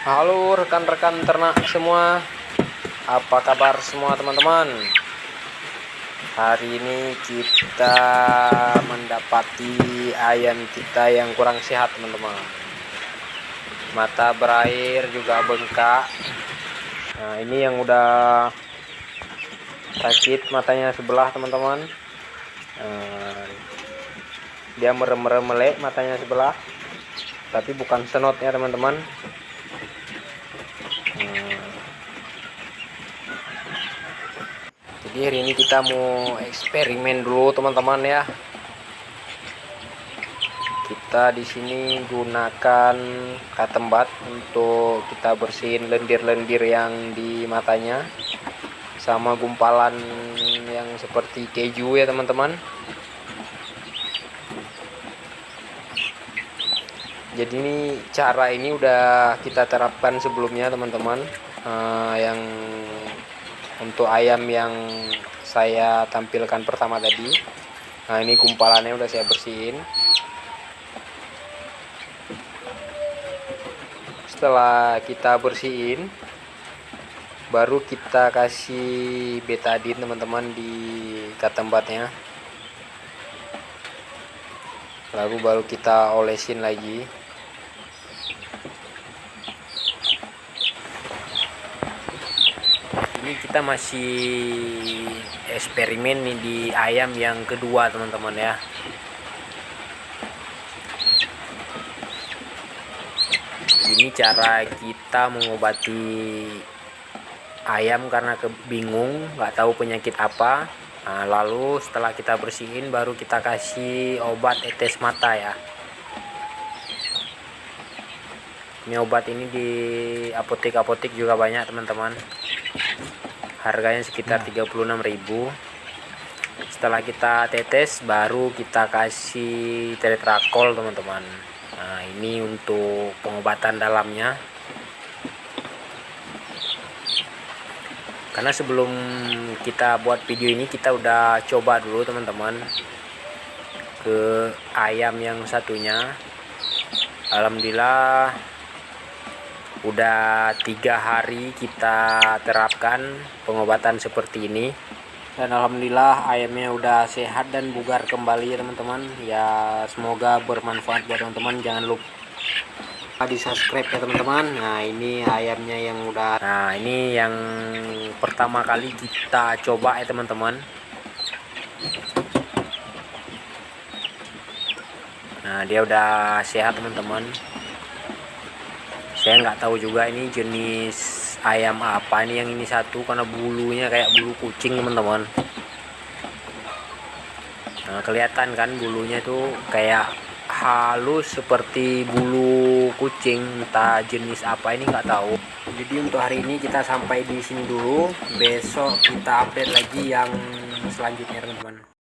Halo rekan-rekan ternak semua, apa kabar semua teman-teman? Hari ini kita mendapati ayam kita yang kurang sehat teman-teman. Mata berair juga bengkak. Nah ini yang udah sakit matanya sebelah teman-teman. Dia merem-merem melek matanya sebelah, tapi bukan senotnya teman-teman. Jadi hari ini kita mau eksperimen dulu teman-teman ya. Kita di sini gunakan katembat untuk kita bersihin lendir-lendir yang di matanya, sama gumpalan yang seperti keju ya teman-teman. Jadi ini cara ini udah kita terapkan sebelumnya teman-teman. Yang untuk ayam yang saya tampilkan pertama tadi. Nah ini gumpalannya udah saya bersihin. Setelah kita bersihin, baru kita kasih betadine teman-teman di katembatnya. Lalu baru kita olesin lagi. Ini kita masih eksperimen nih di ayam yang kedua teman-teman ya. Ini cara kita mengobati ayam karena bingung nggak tahu penyakit apa. Nah, lalu setelah kita bersihin baru kita kasih obat tetes mata ya. Ini obat ini di apotek-apotek juga banyak teman-teman. Harganya sekitar 36.000. Setelah kita tetes baru kita kasih tetrakol teman-teman. Nah ini untuk pengobatan dalamnya. Karena sebelum kita buat video ini kita udah coba dulu teman-teman ke ayam yang satunya. Alhamdulillah udah 3 hari kita terapkan pengobatan seperti ini, dan alhamdulillah ayamnya udah sehat dan bugar kembali ya teman-teman ya. Semoga bermanfaat buat teman-teman. Jangan lupa di subscribe ya teman-teman. Nah ini ayamnya yang udah, nah ini yang pertama kali kita coba ya teman-teman. Nah dia udah sehat teman-teman. Saya nggak tahu juga ini jenis ayam apa ini yang ini satu, karena bulunya kayak bulu kucing teman-teman. Nah kelihatan kan bulunya tuh kayak halus seperti bulu kucing, entah jenis apa ini nggak tahu. Jadi untuk hari ini kita sampai di sini dulu, besok kita update lagi yang selanjutnya teman-teman.